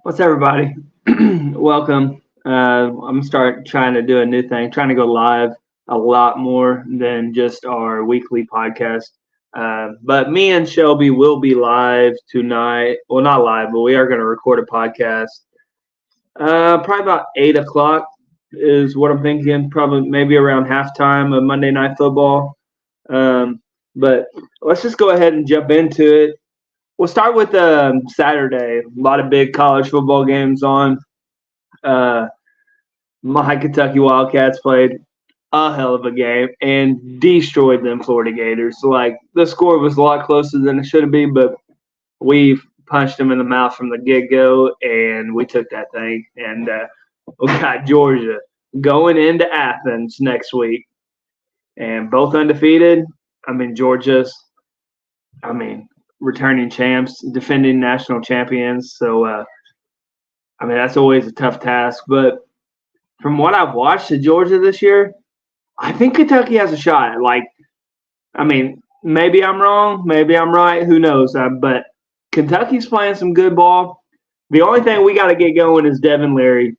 What's everybody? Welcome. I'm start trying to do a new thing, trying to go live a lot more than just our weekly podcast. But me and Shelby will be live tonight. Well, not live, but we are going to record a podcast. Probably about 8 o'clock is what I'm thinking. Probably maybe around halftime of Monday Night Football. But let's just go ahead and jump into it. We'll start with Saturday. A lot of big college football games on. Uh, my Kentucky Wildcats played a hell of a game and destroyed them Florida Gators. So, like, the score was a lot closer than it should have been, but we punched them in the mouth from the get-go, and we took that thing. And we got Georgia going into Athens next week, and both undefeated. Georgia's returning champs, defending national champions. So, that's always a tough task. But from what I've watched of Georgia this year, I think Kentucky has a shot. Maybe I'm wrong, maybe I'm right, who knows? But Kentucky's playing some good ball. The only thing we got to get going is Devin Leary.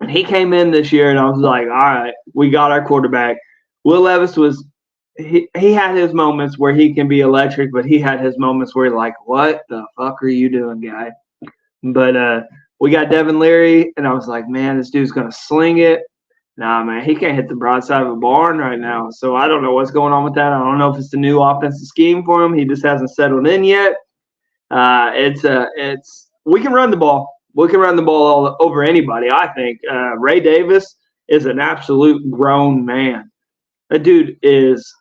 And he came in this year, and I was like, all right, we got our quarterback. Will Levis he had his moments where he can be electric, but he had his moments where you're like, what the fuck are you doing, guy? But we got Devin Leary, and I was like, man, this dude's going to sling it. Nah, man, he can't hit the broadside of a barn right now. So I don't know what's going on with that. I don't know if it's the new offensive scheme for him. He just hasn't settled in yet. We can run the ball. We can run the ball all over anybody, I think. Ray Davis is an absolute grown man. That dude is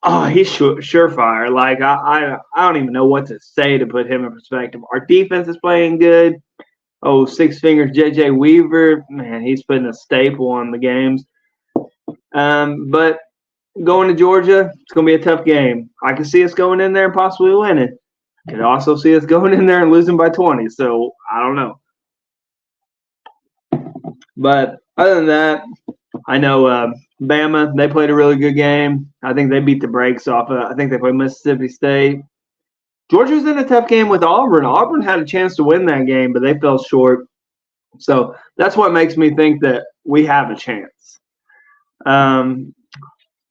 he's surefire. Like, I don't even know what to say to put him in perspective. Our defense is playing good. Oh, Six Fingers JJ Weaver, man, he's putting a staple on the games. But going to Georgia, it's going to be a tough game. I can see us going in there and possibly winning. I can also see us going in there and losing by 20. So, I don't know. But other than that, I know Bama, they played a really good game. I think they beat the brakes off of I think they played Mississippi State. Georgia's in a tough game with Auburn. Auburn had a chance to win that game, but they fell short. So that's what makes me think that we have a chance.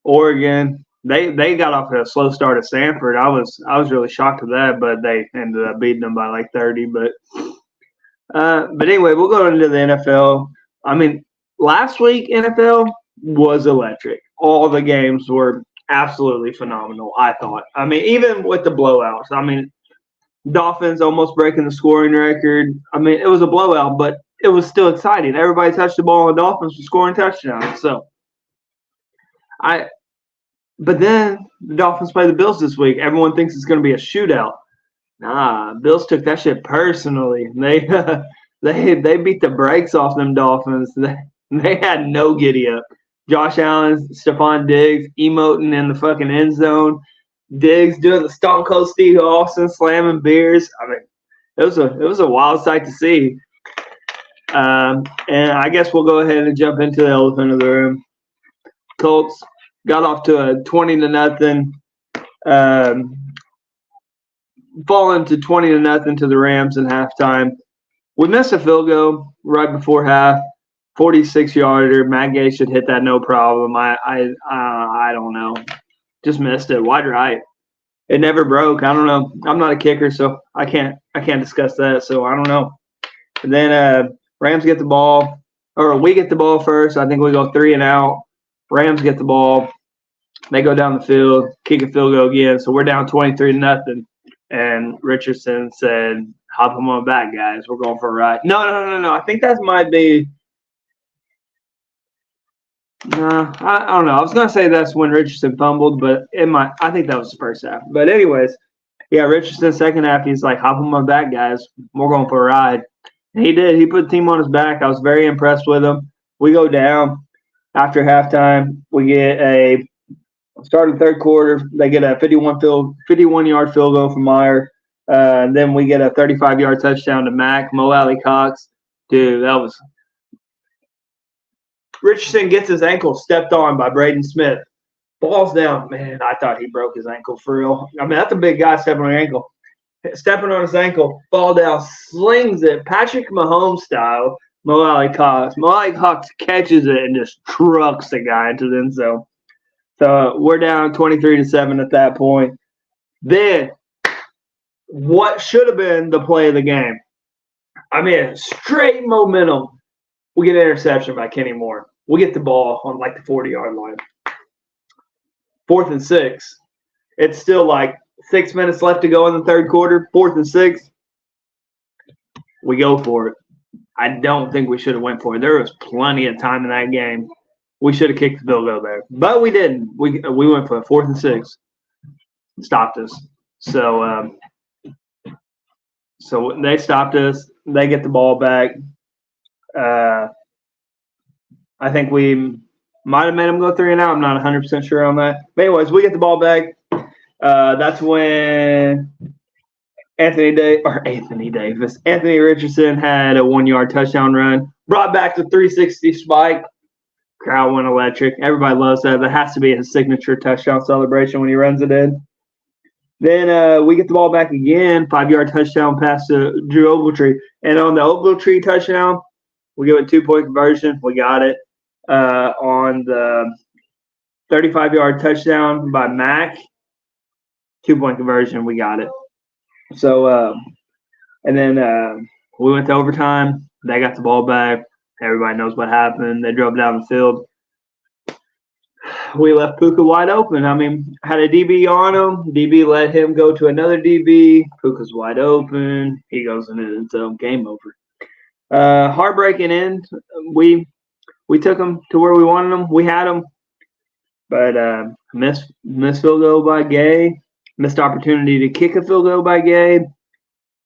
Oregon, they got off to a slow start at Stanford. I was really shocked at that, but they ended up beating them by like 30. But anyway, we'll go into the NFL. Last week NFL was electric. All the games were absolutely phenomenal, I thought. Even with the blowouts. Dolphins almost breaking the scoring record. It was a blowout, but it was still exciting. Everybody touched the ball, and the Dolphins were scoring touchdowns. But then the Dolphins play the Bills this week. Everyone thinks it's going to be a shootout. Nah, Bills took that shit personally. They beat the brakes off them Dolphins. They had no giddy up. Josh Allen, Stephon Diggs, emoting in the fucking end zone. Diggs doing the Stone Cold Steve Austin, slamming beers. It was a wild sight to see. And I guess we'll go ahead and jump into the elephant of the room. Colts got off to a 20-0, falling to 20-0 to the Rams in halftime. We missed a field goal right before half. 46-yarder. Matt Gay should hit that no problem. I don't know. Just missed it. Wide right. It never broke. I don't know. I'm not a kicker, so I can't discuss that. So I don't know. And then Rams get the ball, or we get the ball first. I think we go 3 and out. Rams get the ball. They go down the field, kick a field goal again. So we're down 23-0. And Richardson said, "Hop them on back, guys. We're going for a ride." No. I think that might be. No, I don't know. I was gonna say that's when Richardson fumbled, but I think that was the first half. But anyways, yeah, Richardson second half, he's like, "Hop on my back, guys. We're going for a ride." And he did. He put the team on his back. I was very impressed with him. We go down after halftime. We get a start of the third quarter. They get a 51-yard field goal from Meyer. Then we get a 35-yard touchdown to Mac. Mo Alley Cox. Dude, that was. Richardson gets his ankle stepped on by Braden Smith. Falls down. Man, I thought he broke his ankle for real. That's a big guy stepping on your ankle. stepping on his ankle, fall down, slings it, Patrick Mahomes style. Mo Alley Cox catches it and just trucks the guy into the end zone. So we're down 23-7 at that point. Then, what should have been the play of the game? I mean, straight momentum. We get an interception by Kenny Moore. We get the ball on like the 40-yard line. 4th and 6. It's still like 6 minutes left to go in the third quarter. 4th and 6. We go for it. I don't think we should have went for it. There was plenty of time in that game. We should have kicked the field goal there, but we didn't. We went for it. 4th and 6. Stopped us. So they stopped us. They get the ball back. I think we might have made them go 3 and out. I'm not 100% sure on that. But anyways, we get the ball back. That's when Anthony Richardson had a 1-yard touchdown run. Brought back the 360 spike. Crowd went electric. Everybody loves that. That has to be his signature touchdown celebration when he runs it in. Then we get the ball back again. 5-yard touchdown pass to Drew Ogletree. And on the Ogletree touchdown, we give it 2-point conversion. We got it. On the 35-yard touchdown by Mack, 2-point conversion. We got it. So, and then we went to overtime. They got the ball back. Everybody knows what happened. They drove down the field. We left Puka wide open. I mean, had a DB on him. DB let him go to another DB. Puka's wide open. He goes in the end zone. Game over. Heartbreaking end. We took them to where we wanted them. We had them. But missed field goal by Gay. Missed opportunity to kick a field goal by Gay.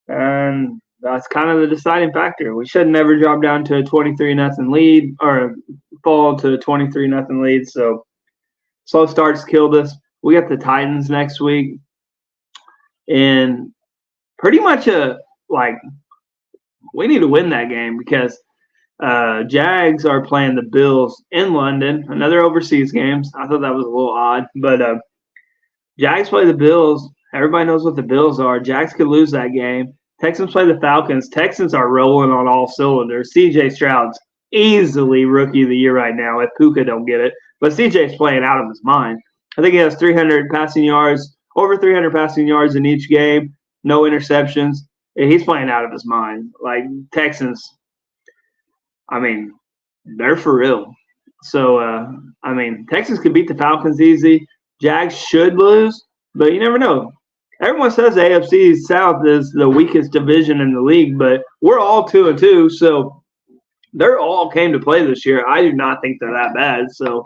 And that's kind of the deciding factor. We should never drop down to a 23-0 lead or fall to a 23-0 lead. So slow starts killed us. We got the Titans next week. And pretty much we need to win that game because Jags are playing the Bills in London, another overseas game. I thought that was a little odd. But Jags play the Bills. Everybody knows what the Bills are. Jags could lose that game. Texans play the Falcons. Texans are rolling on all cylinders. C.J. Stroud's easily Rookie of the Year right now if Puka don't get it. But C.J.'s playing out of his mind. I think he has 300 passing yards, over 300 passing yards in each game, no interceptions. He's playing out of his mind. Like, Texans, I mean, they're for real. So, Texans could beat the Falcons easy. Jags should lose, but you never know. Everyone says the AFC South is the weakest division in the league, but we're all 2-2, so they're all came to play this year. I do not think they're that bad. So,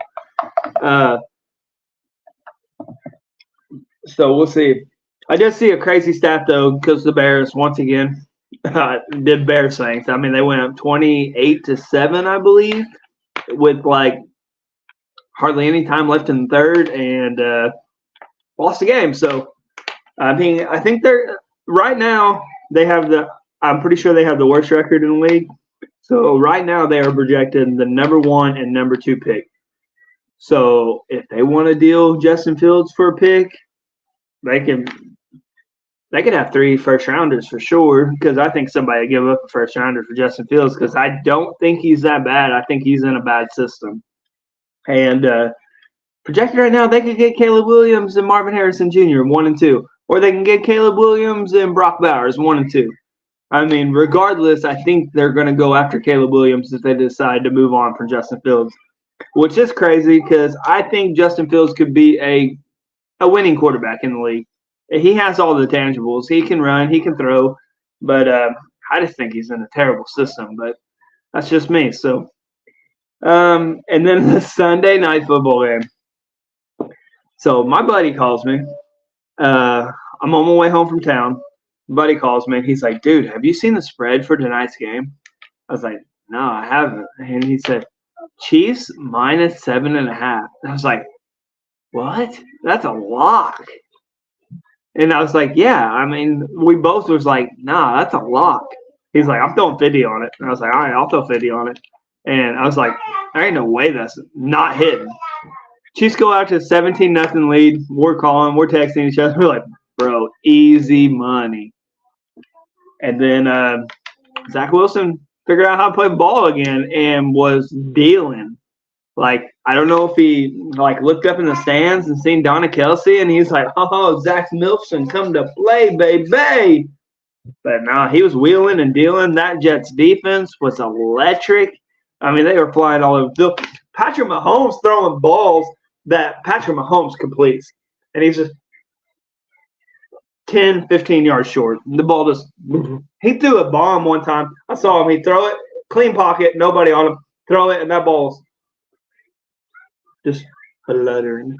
we'll see. I just see a crazy stat though, because the Bears once again did Bears things. I mean, they went up 28-7, I believe, with like hardly any time left in the third, and lost the game. So. I mean, I think they're right now. I'm pretty sure they have the worst record in the league. So right now they are projected the number 1 and number 2 pick. So if they want to deal Justin Fields for a pick, they could have 3 first-rounders for sure. Because I think somebody would give up a first-rounder for Justin Fields because I don't think he's that bad. I think he's in a bad system. And projected right now, they could get Caleb Williams and Marvin Harrison Jr. 1 and 2. Or they can get Caleb Williams and Brock Bowers 1 and 2. I mean, regardless, I think they're going to go after Caleb Williams if they decide to move on from Justin Fields, which is crazy because I think Justin Fields could be a winning quarterback in the league. He has all the tangibles. He can run, he can throw, but I just think he's in a terrible system. But that's just me. So, and then the Sunday night football game. So my buddy calls me. I'm on my way home from town. Buddy calls me. He's like, dude, have you seen the spread for tonight's game? I was like, no, I haven't. And he said, Chiefs minus 7.5. I was like, what? That's a lock. And I was like, yeah. I mean, we both was like, nah, that's a lock. He's like, I'm throwing 50 on it. And I was like, all right, I'll throw 50 on it. And I was like, there ain't no way that's not hitting. Chiefs go out to a 17-0 lead. We're calling. We're texting each other. We're like, bro, easy money. And then Zach Wilson figured out how to play ball again and was dealing. Like, I don't know if he looked up in the stands and seen Donna Kelsey and he's like, oh, Zach Wilson come to play, baby. But no, he was wheeling and dealing. That Jets defense was electric. I mean, they were flying all over the field. Patrick Mahomes throwing balls that Patrick Mahomes completes. And he's just 10, 15 yards short. The ball just – he threw a bomb one time. I saw him. He'd throw it, clean pocket, nobody on him, throw it, and that ball's just fluttering.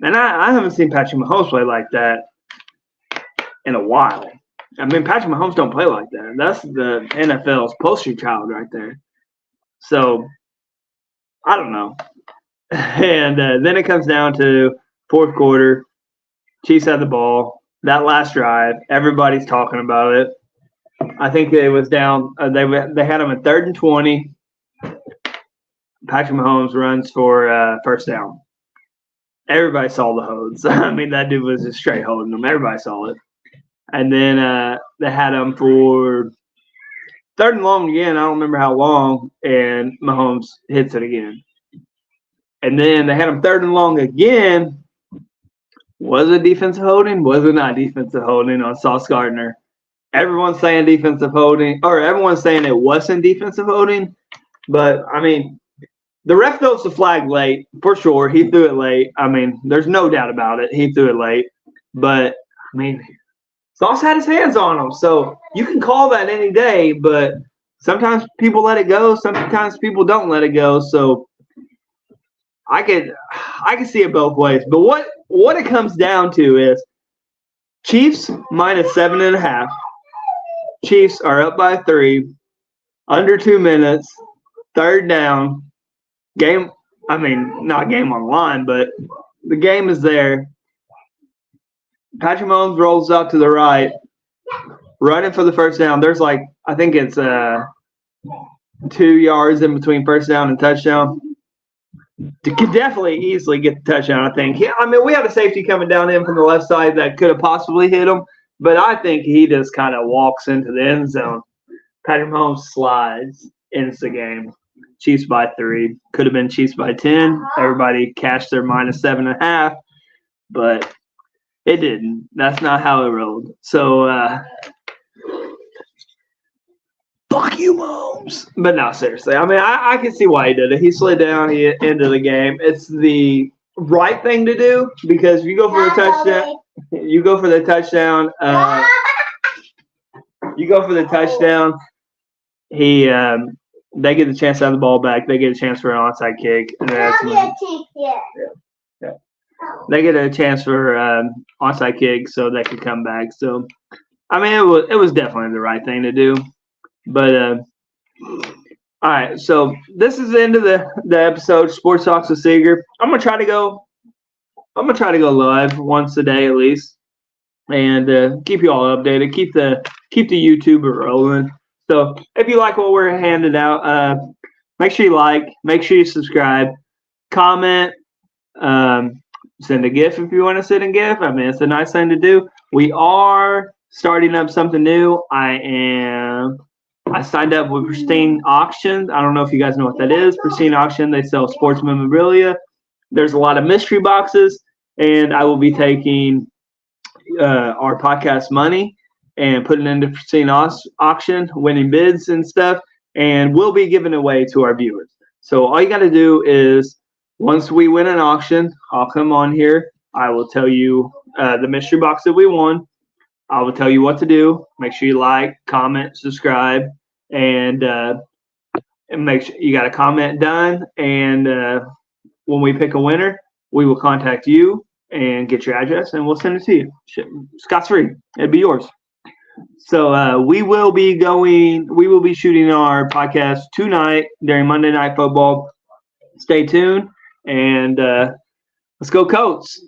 And I haven't seen Patrick Mahomes play like that in a while. I mean, Patrick Mahomes don't play like that. That's the NFL's poster child right there. So, I don't know. And then it comes down to fourth quarter. Chiefs had the ball. That last drive, everybody's talking about it. I think it was down. They had them at 3rd and 20. Patrick Mahomes runs for first down. Everybody saw the holds. I mean, that dude was just straight holding them. Everybody saw it. And then they had him for 3rd and long again. I don't remember how long. And Mahomes hits it again. And then they had him 3rd and long again. Was it defensive holding? Was it not defensive holding on Sauce Gardner? Everyone's saying defensive holding, or everyone's saying it wasn't defensive holding. But, I mean, the ref throws the flag late, for sure. He threw it late. I mean, there's no doubt about it. He threw it late. But, I mean, Sauce had his hands on him. So you can call that any day, but sometimes people let it go. Sometimes people don't let it go. So I can see it both ways. But what it comes down to is Chiefs minus 7.5. Chiefs are up by 3, under 2 minutes, 3rd down. Game, I mean, not game on the line, but the game is there. Patrick Mahomes rolls out to the right, running for the first down. There's I think it's 2 yards in between first down and touchdown. Could definitely easily get the touchdown, I think. I mean, we had a safety coming down in from the left side that could have possibly hit him, but I think he just kind of walks into the end zone. Patrick Mahomes slides, ends the game. Chiefs by 3. Could have been Chiefs by 10. Everybody cashed their minus 7.5, but it didn't. That's not how it rolled. So, fuck you, Mahomes. But no, seriously. I mean, I can see why he did it. He slid down. He ended the game. It's the right thing to do because if you go for the touchdown, you go for the touchdown. They get the chance to have the ball back. They get a chance for an onside kick. And they get a chance for onside kick so they could come back. So, I mean, it was definitely the right thing to do. But all right, so this is the end of the episode. Sports Talks with Seger. I'm gonna try to go live once a day at least, and keep you all updated. Keep the YouTube rolling. So if you like what we're handing out, make sure you like, make sure you subscribe, comment, send a GIF if you want to send a GIF. I mean, it's a nice thing to do. We are starting up something new. I signed up with Pristine Auction. I don't know if you guys know what that is. Pristine Auction, they sell sports memorabilia. There's a lot of mystery boxes, and I will be taking our podcast money and putting it into Pristine Auction, winning bids and stuff, and we'll be giving away to our viewers. So all you got to do is once we win an auction, I'll come on here. I will tell you the mystery box that we won. I will tell you what to do. Make sure you like, comment, subscribe, and make sure you got a comment done. And when we pick a winner, we will contact you and get your address, and we'll send it to you. Scott's free. It'll be yours. So we will be shooting our podcast tonight during Monday Night Football. Stay tuned, and let's go Colts.